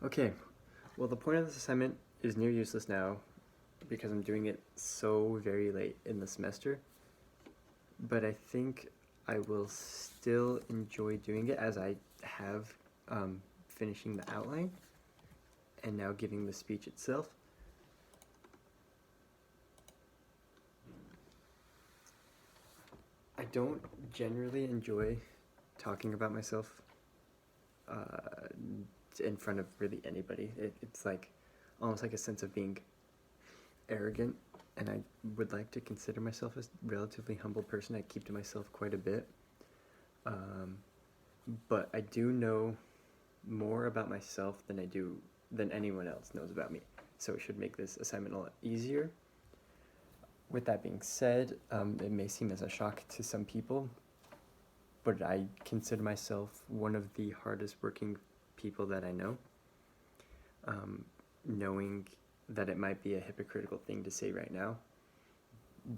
Okay, well, the point of this assignment is near useless now because I'm doing it so very late in the semester, but I think I will still enjoy doing it as I have finishing the outline and now giving the speech itself. I don't generally enjoy talking about myself in front of really anybody. It's like almost like a sense of being arrogant, and I would like to consider myself a relatively humble person. I keep to myself quite a bit, but I do know more about myself than anyone else knows about me, so it should make this assignment a lot easier. With that being said, it may seem as a shock to some people, but I consider myself one of the hardest working people that I know. Knowing that it might be a hypocritical thing to say right now,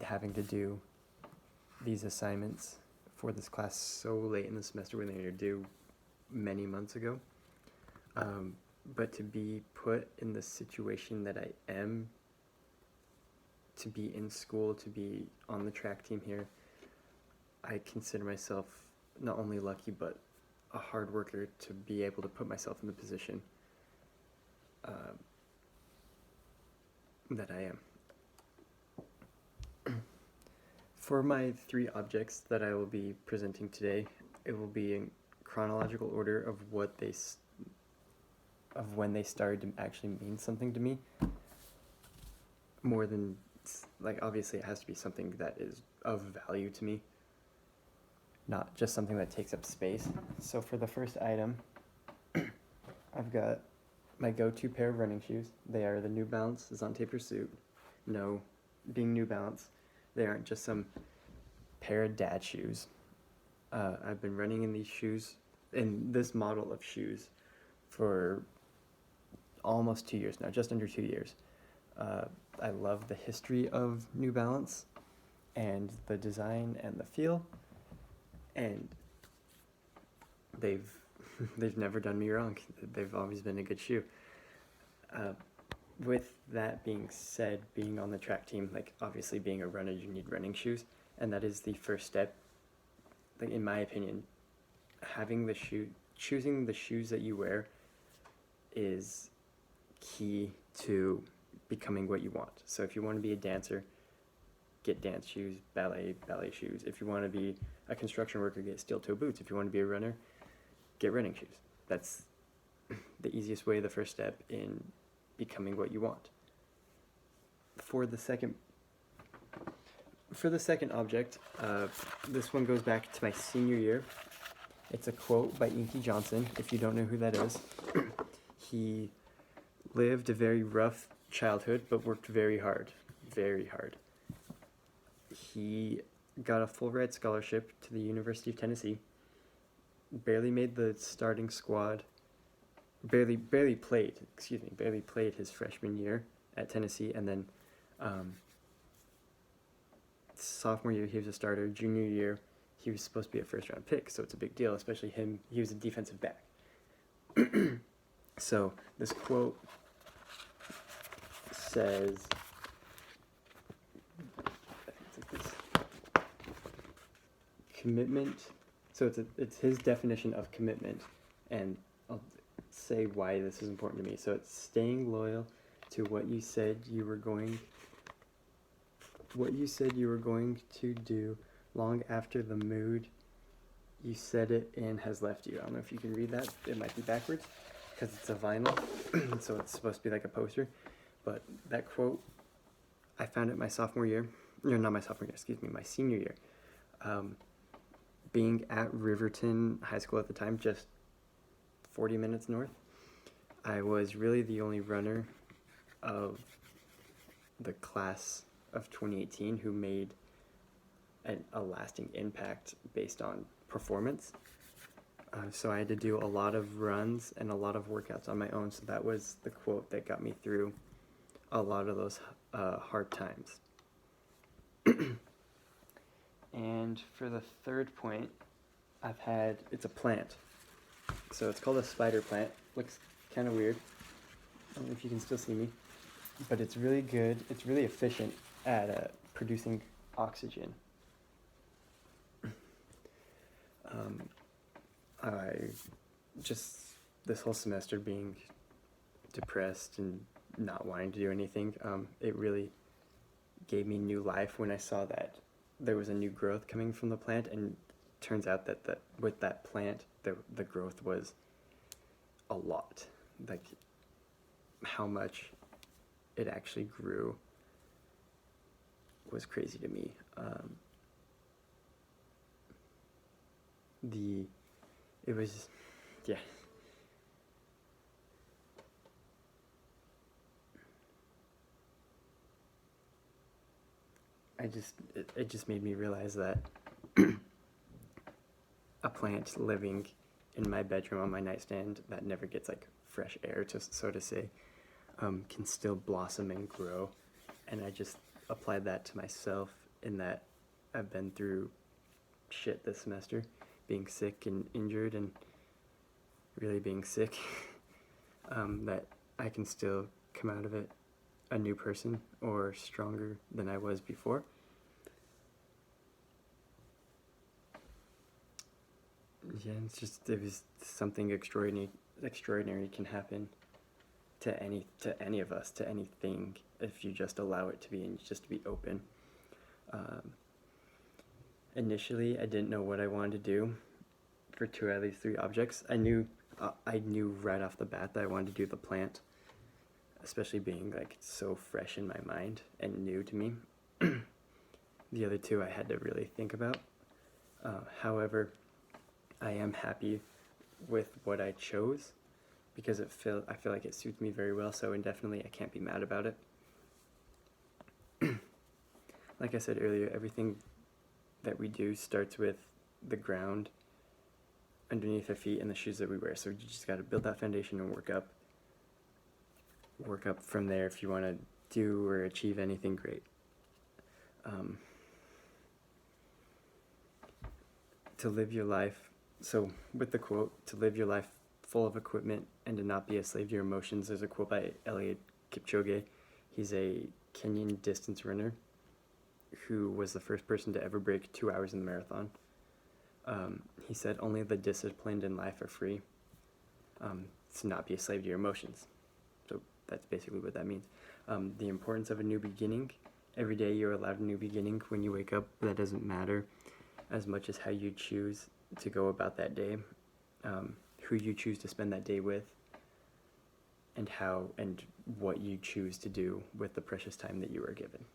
having to do these assignments for this class so late in the semester when they were due many months ago. But to be put in the situation that I am, to be in school, to be on the track team here, I consider myself not only lucky but a hard worker to be able to put myself in the position that I am. For my 3 objects that I will be presenting today, it will be in chronological order of when they started to actually mean something to me. More than, like, obviously it has to be something that is of value to me, not just something that takes up space. So for the first item, I've got my go-to pair of running shoes. They are the New Balance Zonte Pursuit. No, being New Balance, they aren't just some pair of dad shoes. I've been running in these shoes, in this model of shoes, for almost 2 years now, just under 2 years. I love the history of New Balance and the design and the feel, and they've never done me wrong. They've always been a good shoe. With that being said, being on the track team, like, obviously being a runner, you need running shoes, and that is the first step. Like, in my opinion, choosing the shoes that you wear is key to becoming what you want. So if you want to be a dancer, get dance shoes, ballet shoes. If you want to be a construction worker, get steel toe boots. If you want to be a runner, get running shoes. That's the easiest way, the first step in becoming what you want. For the second object, this one goes back to my senior year. It's a quote by Inky Johnson, if you don't know who that is. He lived a very rough childhood, but worked very hard, very hard. He got a full ride scholarship to the University of Tennessee, barely made the starting squad, barely played his freshman year at Tennessee, and then sophomore year he was a starter. Junior year he was supposed to be a first round pick, so it's a big deal, especially him. He was a defensive back. So this quote says, I think it's like this: commitment. So it's his definition of commitment, and I'll say why this is important to me. So it's staying loyal to what you said you were going to do long after the mood you said it in has left you. I don't know if you can read that. It might be backwards because it's a vinyl, so it's supposed to be like a poster. But that quote, I found it my senior year. Being at Riverton High School at the time, just 40 minutes north, I was really the only runner of the class of 2018 who made a lasting impact based on performance. So I had to do a lot of runs and a lot of workouts on my own, so that was the quote that got me through a lot of those hard times. And for the third point, it's a plant. So it's called a spider plant. Looks kind of weird. I don't know if you can still see me, but it's really good. It's really efficient at producing oxygen. I just, this whole semester being depressed and not wanting to do anything, it really gave me new life when I saw that there was a new growth coming from the plant, and turns out that with that plant, the growth was a lot. Like, how much it actually grew was crazy to me. It was, yeah. It just made me realize that a plant living in my bedroom on my nightstand that never gets like fresh air, to so to say, can still blossom and grow. And I just applied that to myself, in that I've been through shit this semester, being sick and injured and really being sick, that I can still come out of it a new person, or stronger than I was before. Yeah, it was something extraordinary can happen to any of us, to anything, if you just allow it to be, and just to be open. Initially, I didn't know what I wanted to do for 2 out of these 3 objects. I knew right off the bat that I wanted to do the plant, especially being like so fresh in my mind and new to me. The other 2 I had to really think about. However, I am happy with what I chose, because I feel like it suits me very well, so indefinitely I can't be mad about it. Like I said earlier, everything that we do starts with the ground underneath our feet and the shoes that we wear. So you just got to build that foundation and work up from there if you want to do or achieve anything great. To live your life, so with the quote, to live your life full of equipment and to not be a slave to your emotions, there's a quote by Eliud Kipchoge. He's a Kenyan distance runner who was the first person to ever break 2 hours in the marathon. He said, "Only the disciplined in life are free." To not be a slave to your emotions. So that's basically what that means. The importance of a new beginning. Every day you're allowed a new beginning. When you wake up, that doesn't matter as much as how you choose to go about that day, who you choose to spend that day with, and how and what you choose to do with the precious time that you are given.